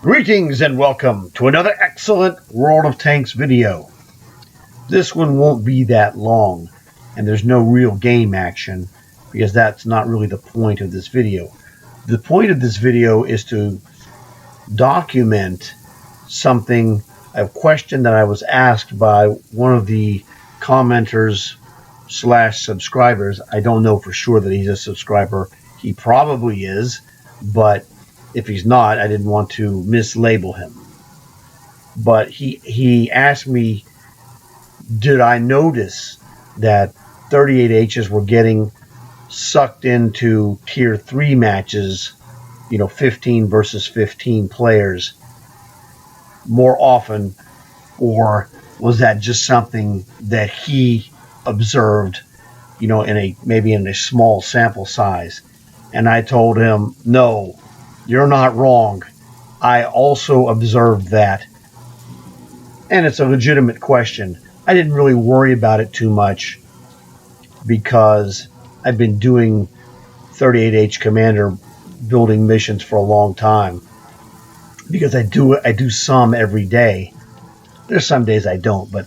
Greetings and welcome to another excellent World of Tanks video. This one won't be that long, and there's no real game action, because that's not really the point of this video. The point of this video is to document something, a question that I was asked by one of the commenters / subscribers. I don't know for sure that he's a subscriber. He probably is, but if he's not, I didn't want to mislabel him. But he asked me, did I notice that 38Hs were getting sucked into tier 3 matches, 15 versus 15 players more often, or was that just something that he observed, maybe in a small sample size? And I told him, no, you're not wrong. I also observed that. And it's a legitimate question. I didn't really worry about it too much because I've been doing 38H commander building missions for a long time. Because I do some every day. There's some days I don't, but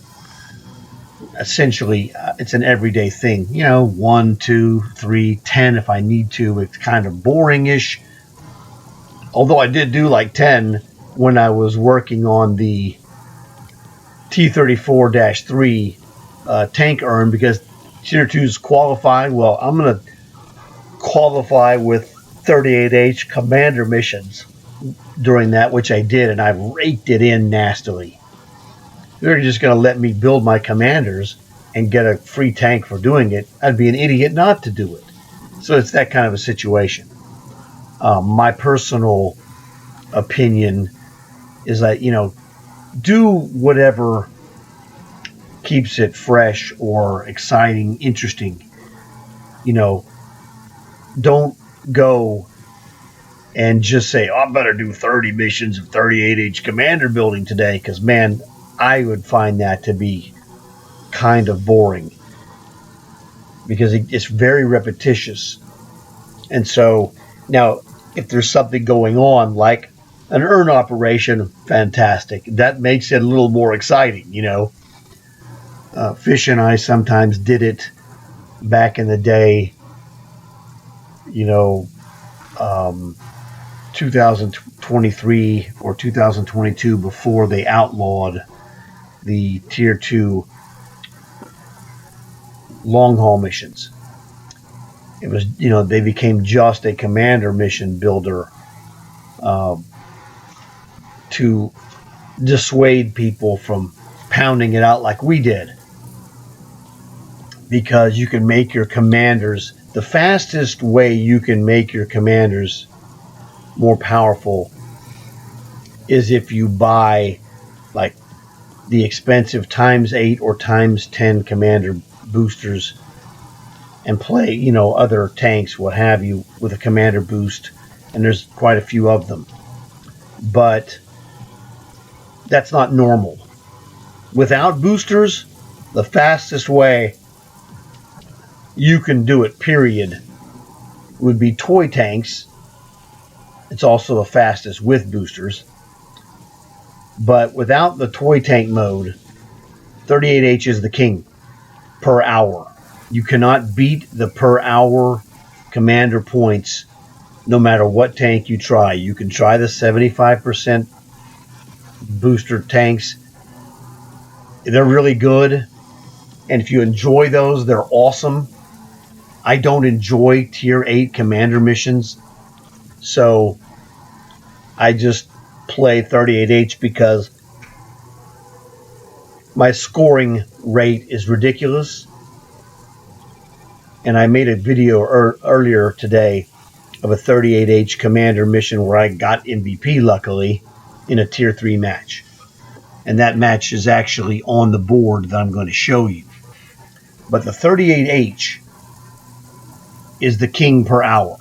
essentially it's an everyday thing. 1, 2, 3, 10 if I need to. It's kind of boring-ish. Although I did do like 10 when I was working on the T-34-3 tank urn, because Tier 2's qualified. Well, I'm going to qualify with 38H commander missions during that, which I did, and I've raked it in nastily. They're just going to let me build my commanders and get a free tank for doing it. I'd be an idiot not to do it. So it's that kind of a situation. My personal opinion is that, do whatever keeps it fresh or exciting, interesting. Don't go and just say, I better do 30 missions of 38H commander building today, because, man, I would find that to be kind of boring, because it's very repetitious. And so, now, if there's something going on, like an urn operation, fantastic. That makes it a little more exciting, Fish and I sometimes did it back in the day, 2023 or 2022, before they outlawed the Tier 2 long-haul missions. It was, they became just a commander mission builder to dissuade people from pounding it out like we did. Because you can make your commanders, the fastest way you can make your commanders more powerful is if you buy like the expensive ×8 or ×10 commander boosters and play, other tanks, what have you, with a commander boost, and there's quite a few of them. But that's not normal. Without boosters, the fastest way you can do it, period, would be toy tanks. It's also the fastest with boosters. But without the toy tank mode, 38H is the king per hour. You cannot beat the per hour commander points no matter what tank you try. You can try the 75% booster tanks. They're really good. And if you enjoy those, they're awesome. I don't enjoy tier 8 commander missions. So I just play 38H because my scoring rate is ridiculous. And I made a video earlier today of a 38H commander mission where I got MVP, luckily, in a tier 3 match. And that match is actually on the board that I'm going to show you. But the 38H is the king per hour.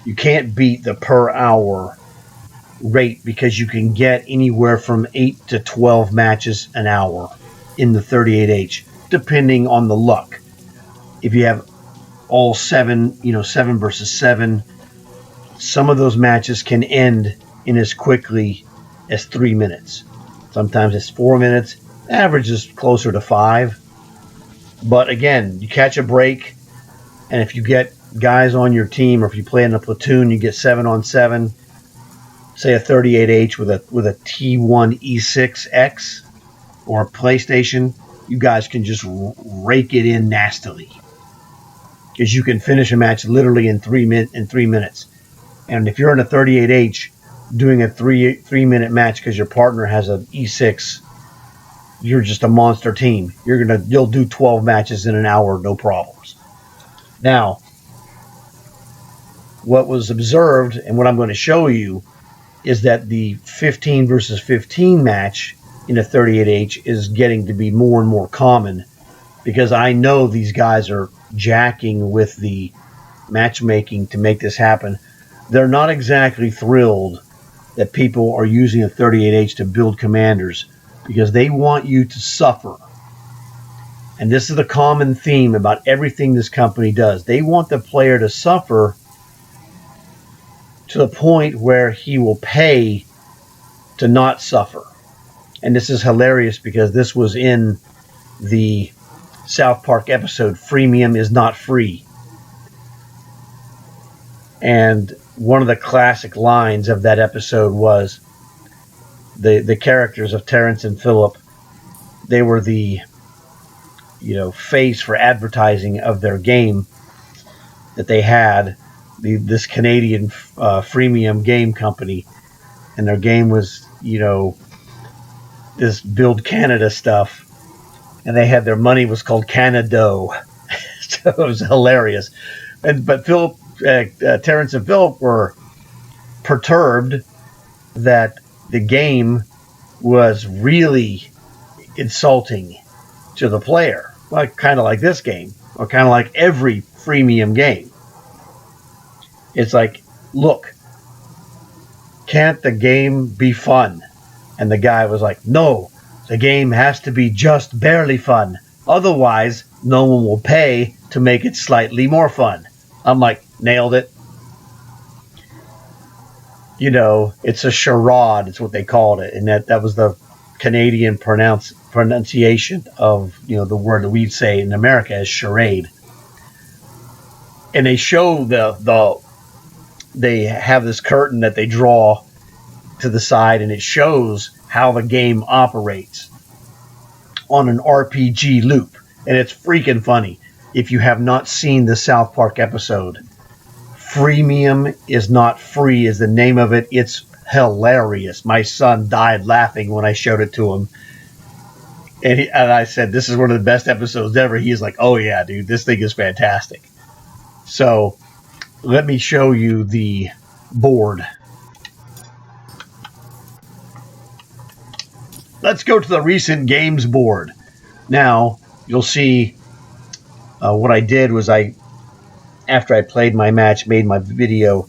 You can't beat the per hour rate, because you can get anywhere from 8 to 12 matches an hour in the 38H, depending on the luck. If you have all 7, 7 versus 7, some of those matches can end in as quickly as 3 minutes. Sometimes it's 4 minutes. Average is closer to 5. But again, you catch a break, and if you get guys on your team, or if you play in a platoon, you get 7-on-7. Say a 38H with a T1E6X or a PlayStation, you guys can just rake it in nastily, because you can finish a match literally in 3 minutes. And if you're in a 38H doing a 3 minute match because your partner has an E6, you're just a monster team. You'll do 12 matches in an hour, no problems. Now, what was observed and what I'm going to show you is that the 15 versus 15 match in a 38H is getting to be more and more common, because I know these guys are jacking with the matchmaking to make this happen. They're not exactly thrilled that people are using a 38H to build commanders, because they want you to suffer. And this is the common theme about everything this company does. They want the player to suffer to the point where he will pay to not suffer. And this is hilarious, because this was in the South Park episode, Freemium is Not Free. And one of the classic lines of that episode was the characters of Terrence and Phillip, they were the face for advertising of their game that they had, this Canadian freemium game company, and their game was this Build Canada stuff, and they had their money was called Canado. So it was hilarious. But Terrence and Phillip were perturbed that the game was really insulting to the player, kind of like this game, or kind of like every freemium game. It's like, look, can't the game be fun? And the guy was like, no, the game has to be just barely fun. Otherwise, no one will pay to make it slightly more fun. I'm like, nailed it. It's a charade. It's what they called it. And that was the Canadian pronunciation of, the word that we'd say in America as charade. And they show they have this curtain that they draw to the side, and it shows how the game operates on an RPG loop. And it's freaking funny. If you have not seen the South Park episode, Freemium is Not Free is the name of it. It's hilarious. My son died laughing when I showed it to him. And I said, this is one of the best episodes ever. He's like, oh yeah, dude, this thing is fantastic. So let me show you the board. Let's go to the recent games board. Now, you'll see what I did was after I played my match, made my video,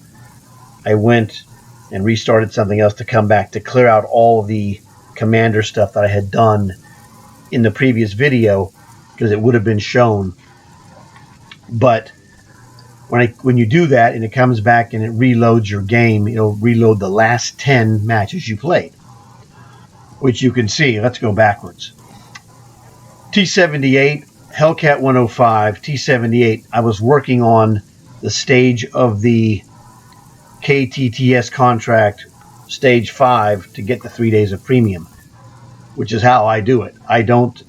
I went and restarted something else to come back to clear out all the commander stuff that I had done in the previous video, because it would have been shown. But when you do that and it comes back and it reloads your game, it'll reload the last 10 matches you played, which you can see. Let's go backwards. T78, Hellcat 105, T78. I was working on the stage of the KTTS contract, stage 5, to get the 3 days of premium, which is how I do it. I don't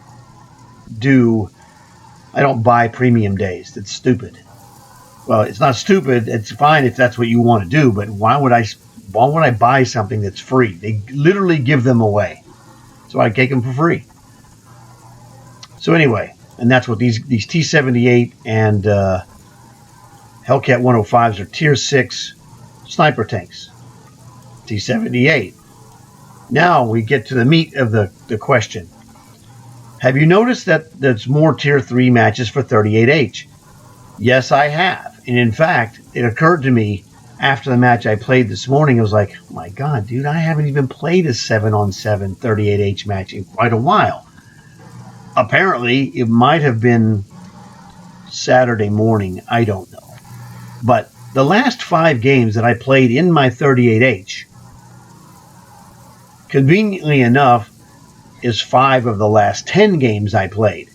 buy premium days. That's stupid. Well, it's not stupid. It's fine if that's what you want to do, but why would I buy something that's free? They literally give them away. So I take them for free. So anyway, and that's what these T78 and Hellcat 105s are tier 6 sniper tanks. T78. Now we get to the meat of the question. Have you noticed that there's more tier 3 matches for 38H? Yes, I have. And in fact, it occurred to me after the match I played this morning, I was like, oh my God, dude, I haven't even played a 7-on-7 38H match in quite a while. Apparently, it might have been Saturday morning. I don't know. But the last 5 games that I played in my 38H, Conveniently enough, is 5 of the last 10 games I played.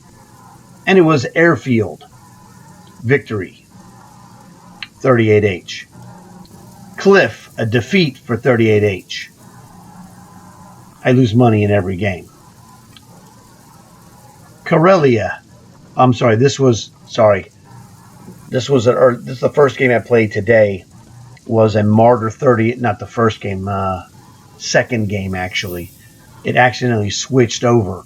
And it was Airfield, victory, 38H. Cliff, a defeat for 38H. I lose money in every game. Karelia, this is the first game I played today, was a Martyr 30, not the first game, second game actually. It accidentally switched over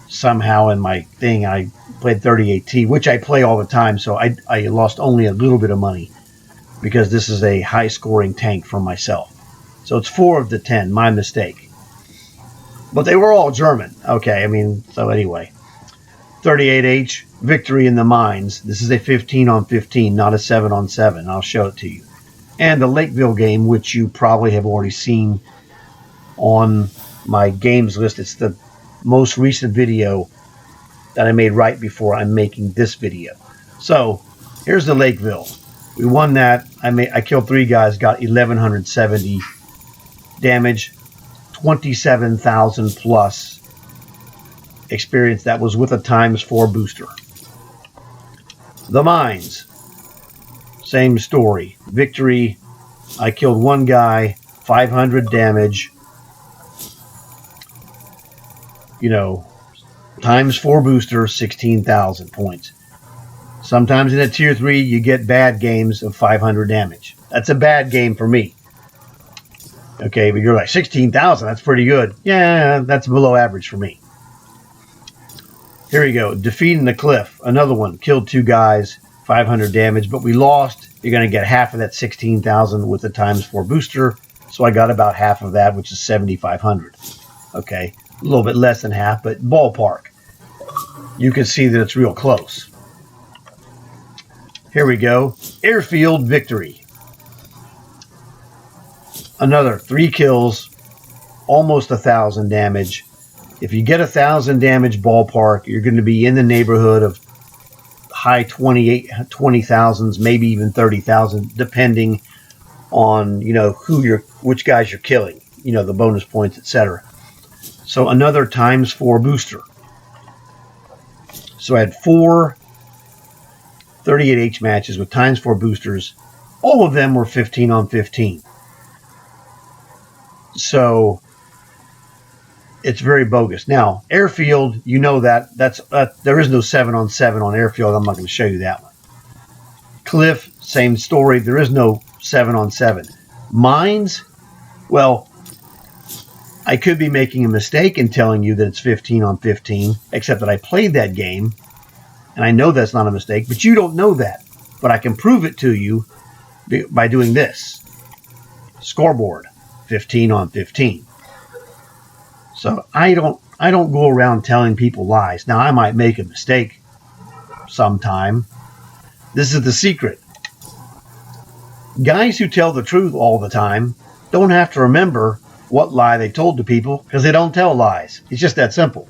somehow in my thing. I played 38T, which I play all the time, so I lost only a little bit of money because this is a high scoring tank for myself. So it's 4 of the 10, my mistake. But they were all German. Okay, so anyway. 38H, victory in the mines. This is a 15 on 15, not a 7 on 7. I'll show it to you. And the Lakeville game, which you probably have already seen on my games list. It's the most recent video that I made right before I'm making this video. So here's the Lakeville. We won that. I killed 3 guys, got 1,170 damage, 27,000 plus experience. That was with a ×4 booster. The mines, same story. Victory. I killed 1 guy, 500 damage. ×4 booster, 16,000 points. Sometimes in a tier 3, you get bad games of 500 damage. That's a bad game for me. Okay, but you're like, 16,000, that's pretty good. Yeah, that's below average for me. Here we go. Defeating the Cliff. Another one. Killed 2 guys, 500 damage, but we lost. You're going to get half of that 16,000 with the ×4 booster. So I got about half of that, which is 7,500. Okay, a little bit less than half, but ballpark. You can see that it's real close. Here we go. Airfield victory. Another 3 kills, almost 1,000 damage. If you get 1,000 damage ballpark, you're going to be in the neighborhood of high 20,000s, maybe even 30,000, depending on which guys you're killing, the bonus points, etc. So another ×4 booster. So I had 4 38H matches with ×4 boosters. All of them were 15 on 15. So it's very bogus. Now, Airfield, that's there is no 7 on 7 on Airfield. I'm not going to show you that one. Cliff, same story. There is no 7 on 7. Mines, well, I could be making a mistake in telling you that it's 15 on 15, except that I played that game, and I know that's not a mistake, but you don't know that. But I can prove it to you by doing this. Scoreboard, 15 on 15. So I don't go around telling people lies. Now, I might make a mistake sometime. This is the secret. Guys who tell the truth all the time don't have to remember what lie they told to people because they don't tell lies. It's just that simple.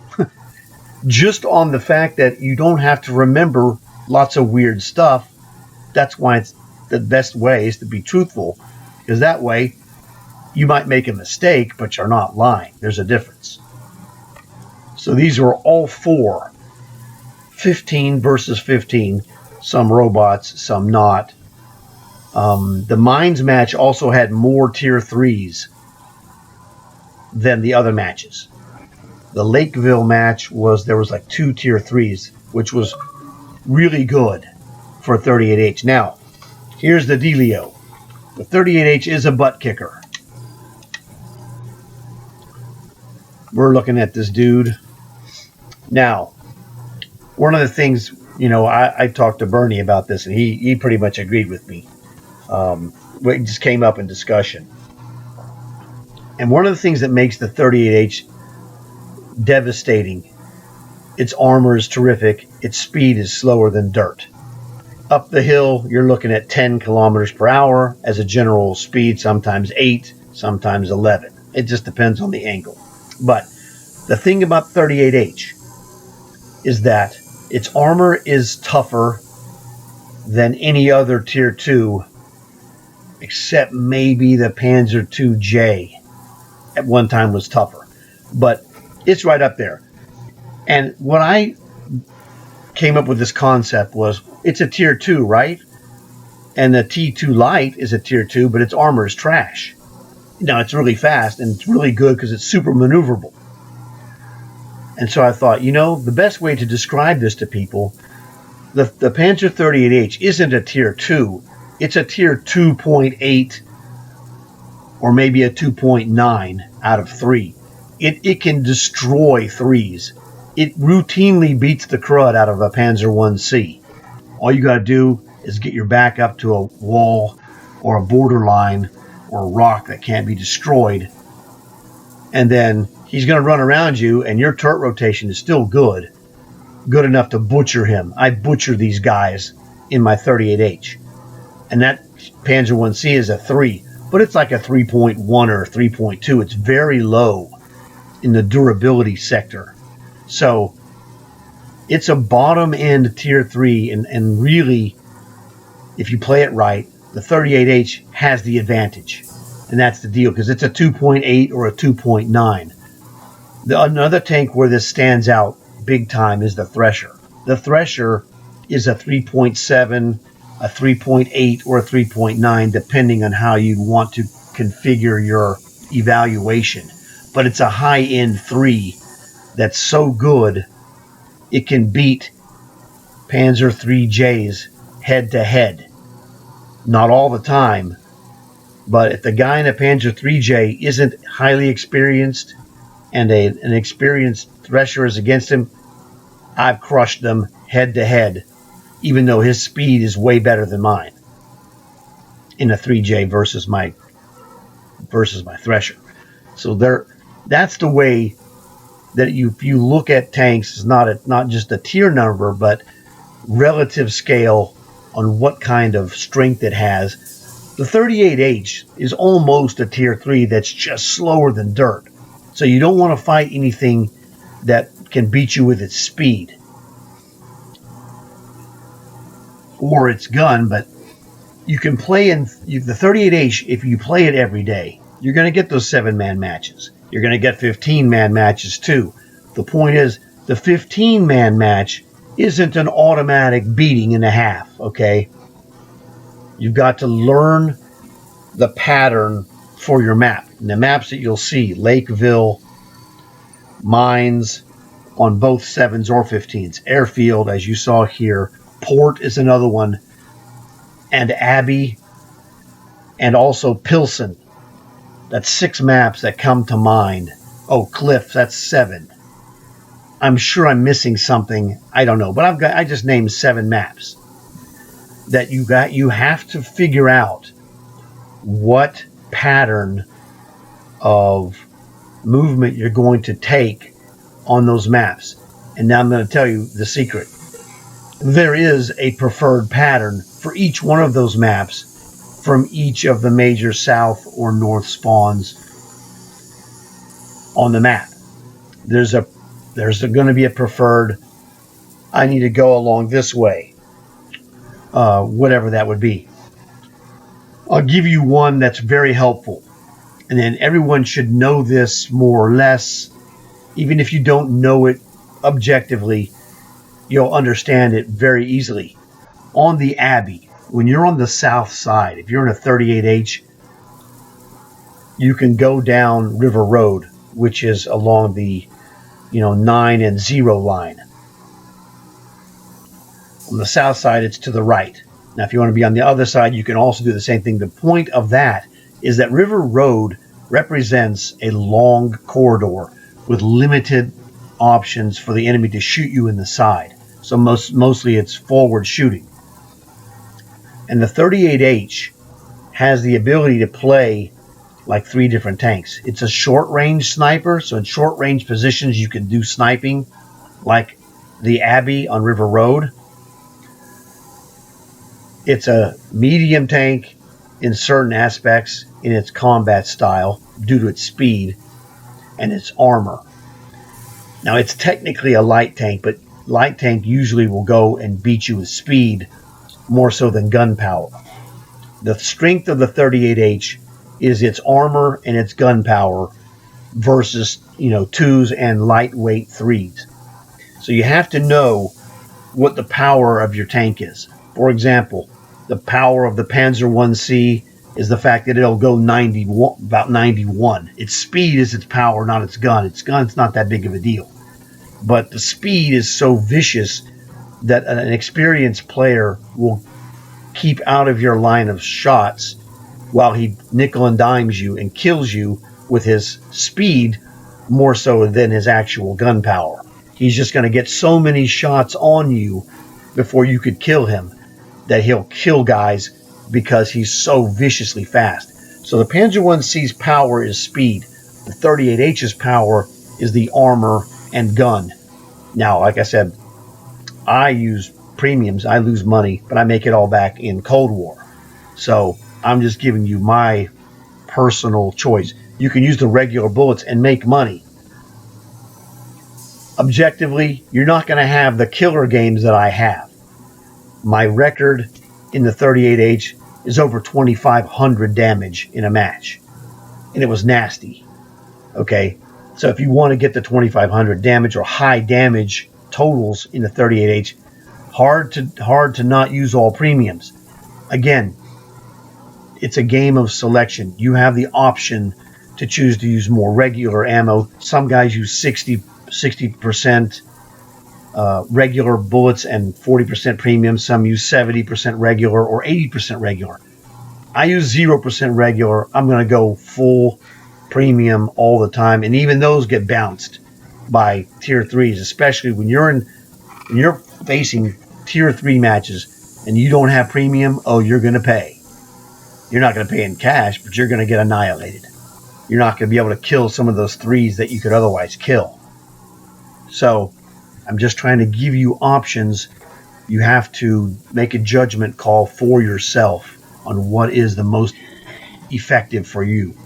Just on the fact that you don't have to remember lots of weird stuff, that's why it's the best way is to be truthful, because that way you might make a mistake, but you're not lying. There's a difference. So these are all 4. 15 versus 15. Some robots, some not. The Mines match also had more tier 3s than the other matches. The Lakeville match there was like 2 tier 3s, which was really good for 38H. Now, here's the dealio. The 38H is a butt kicker. We're looking at this dude. Now, one of the things, I talked to Bernie about this, and he pretty much agreed with me. It just came up in discussion. And one of the things that makes the 38H devastating, its armor is terrific, its speed is slower than dirt. Up the hill, you're looking at 10 kilometers per hour as a general speed, sometimes 8, sometimes 11. It just depends on the angle. But the thing about 38H is that its armor is tougher than any other tier 2, except maybe the Panzer 2J at one time was tougher. but it's right up there. And what I came up with this concept was it's a tier 2, right? And the T2 Light is a tier 2, but its armor is trash. Now, it's really fast and it's really good because it's super maneuverable. And so I thought, the best way to describe this to people, the Panzer 38H isn't a tier 2. It's a tier 2.8 or maybe a 2.9 out of 3. It can destroy 3s. It routinely beats the crud out of a Panzer 1C. All you got to do is get your back up to a wall or a borderline or a rock that can't be destroyed, and then he's going to run around you, and your turret rotation is still good enough to butcher him. I butcher these guys in my 38H, and that Panzer 1C is a 3, but it's like a 3.1 or a 3.2. It's very low in the durability sector. So it's a bottom end tier 3, and really, if you play it right, the 38H has the advantage. And that's the deal, because it's a 2.8 or a 2.9. Another tank where this stands out big time is the Thresher. The Thresher is a 3.7, a 3.8, or a 3.9, depending on how you want to configure your evaluation. But it's a high-end 3 that's so good it can beat Panzer 3Js head-to-head. Not all the time, but if the guy in a Panzer 3J isn't highly experienced and an experienced Thresher is against him, I've crushed them head-to-head, even though his speed is way better than mine in a 3J versus my Thresher. So that's the way that if you look at tanks, it's not just a tier number, but relative scale on what kind of strength it has. The 38H is almost a tier 3 that's just slower than dirt. So you don't want to fight anything that can beat you with its speed or its gun, but you can play the 38H. If you play it every day, you're going to get those 7-man matches. You're going to get 15-man matches too. The point is, the 15-man match isn't an automatic beating in a half, okay? You've got to learn the pattern for your map. And the maps that you'll see, Lakeville, mines on both 7s or 15s, Airfield, as you saw here, Port is another one, and Abbey, and also Pilsen. That's 6 maps that come to mind. Oh, Cliff, that's 7. I'm sure I'm missing something. I don't know, but I just named 7 maps that you have to figure out what pattern of movement you're going to take on those maps. And now I'm going to tell you the secret. There is a preferred pattern for each one of those maps from each of the major south or north spawns on the map. There's going to be a preferred, I need to go along this way, whatever that would be. I'll give you one that's very helpful, and then everyone should know this more or less. Even if you don't know it objectively, you'll understand it very easily. On the Abbey, when you're on the south side, if you're in a 38H, you can go down River Road, which is along the 9 and 0 line. On the south side, it's to the right. Now, if you want to be on the other side, you can also do the same thing. The point of that is that River Road represents a long corridor with limited options for the enemy to shoot you in the side. So mostly it's forward shooting. And the 38H has the ability to play like 3 different tanks. It's a short-range sniper, so in short-range positions you can do sniping like the Abbey on River Road. It's a medium tank in certain aspects in its combat style due to its speed and its armor. Now, it's technically a light tank, but light tank usually will go and beat you with speed more so than gunpowder. The strength of the 38H is its armor and its gunpowder versus, 2s and lightweight 3s. So you have to know what the power of your tank is. For example, the power of the Panzer 1C is the fact that it'll go about 91. Its speed is its power, not its gun. Its gun's not that big of a deal. But the speed is so vicious that an experienced player will keep out of your line of shots while he nickel and dimes you and kills you with his speed more so than his actual gun power. He's just going to get so many shots on you before you could kill him that he'll kill guys because he's so viciously fast. So the Panzer 1C's power is speed. The 38H's power is the armor and gun. Now, like I said, I use premiums. I lose money, but I make it all back in Cold War. So I'm just giving you my personal choice. You can use the regular bullets and make money. Objectively, you're not going to have the killer games that I have. My record in the 38H is over 2,500 damage in a match. And it was nasty. Okay? So if you want to get the 2,500 damage or high damage totals in the 38H, hard to not use all premiums. Again, it's a game of selection. You have the option to choose to use more regular ammo. Some guys use 60% regular bullets and 40% premium. Some use 70% regular or 80% regular. I use 0% regular. I'm going to go full premium all the time, and even those get bounced by tier 3s, especially when you're facing tier 3 matches and you don't have premium. Oh, you're going to pay. You're not going to pay in cash, but you're going to get annihilated. You're not going to be able to kill some of those 3s that you could otherwise kill. So I'm just trying to give you options. You have to make a judgment call for yourself on what is the most effective for you.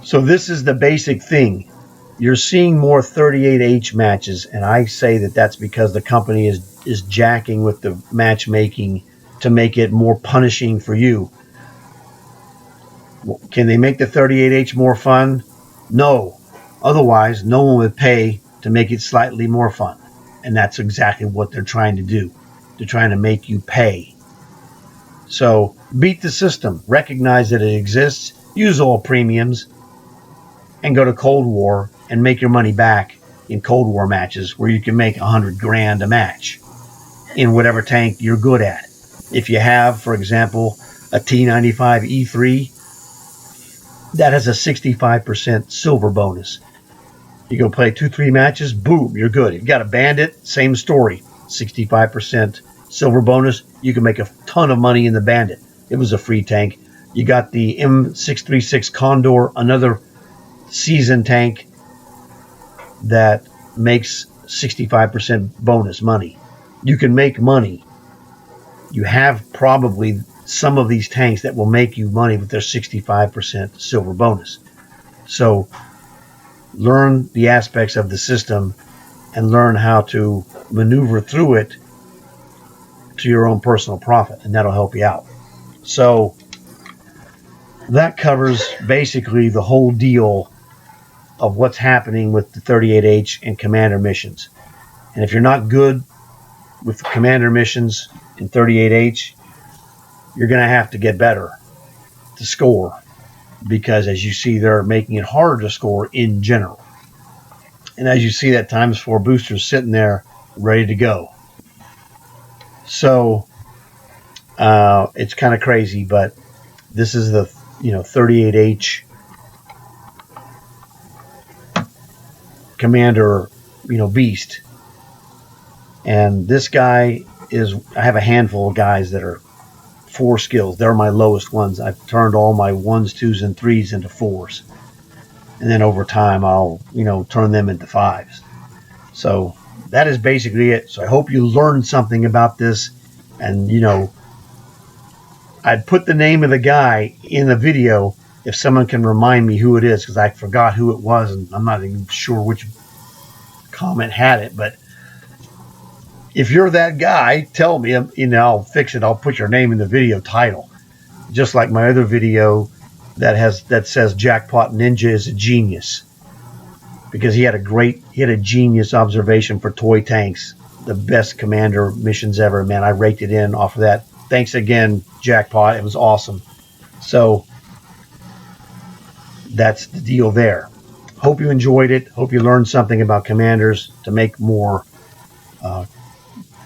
So this is the basic thing. You're seeing more 38H matches, and I say that that's because the company is jacking with the matchmaking to make it more punishing for you. Can they make the 38H more fun? No. Otherwise, no one would pay to make it slightly more fun. And that's exactly what they're trying to do. They're trying to make you pay. So beat the system. Recognize that it exists. Use all premiums. And go to Cold War and make your money back in Cold War matches where you can make $100,000 a match in whatever tank you're good at. If you have, for example, a T95 E3, that has a 65% silver bonus. You go play 2-3 matches, boom, you're good. If you got a Bandit, same story. 65% silver bonus, you can make a ton of money in the Bandit. It was a free tank. You got the M636 Condor, another season tank that makes 65% bonus money. You can make money. You have probably some of these tanks that will make you money with their 65% silver bonus. So learn the aspects of the system and learn how to maneuver through it to your own personal profit, and that'll help you out. So that covers basically the whole deal of what's happening with the 38H and commander missions. And if you're not good with commander missions in 38H, you're going to have to get better to score, because as you see, they're making it harder to score in general. And as you see, that ×4 boosters sitting there ready to go. So it's kind of crazy, but this is the 38H commander beast. And this guy is, I have a handful of guys that are 4 skills. They're my lowest ones. I've turned all my 1s, 2s, and 3s into 4s. And then over time, I'll, turn them into 5s. So that is basically it. So I hope you learned something about this. And, I'd put the name of the guy in the video if someone can remind me who it is, because I forgot who it was, and I'm not even sure which comment had it. But if you're that guy, tell me, I'll fix it. I'll put your name in the video title. Just like my other video that says Jackpot Ninja is a genius, because he had a genius observation for toy tanks, the best commander missions ever. Man, I raked it in off of that. Thanks again, Jackpot. It was awesome. So that's the deal there. Hope you enjoyed it. Hope you learned something about commanders to make more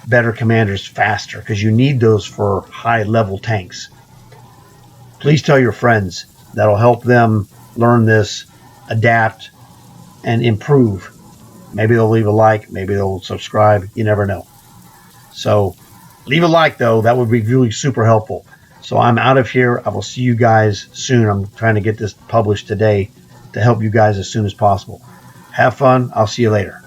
better commanders faster, because you need those for high level tanks. Please tell your friends. That'll help them learn this, adapt, and improve. Maybe they'll leave a like. Maybe they'll subscribe. You never know. So leave a like, though. That would be really super helpful. So I'm out of here. I will see you guys soon. I'm trying to get this published today to help you guys as soon as possible. Have fun. I'll see you later.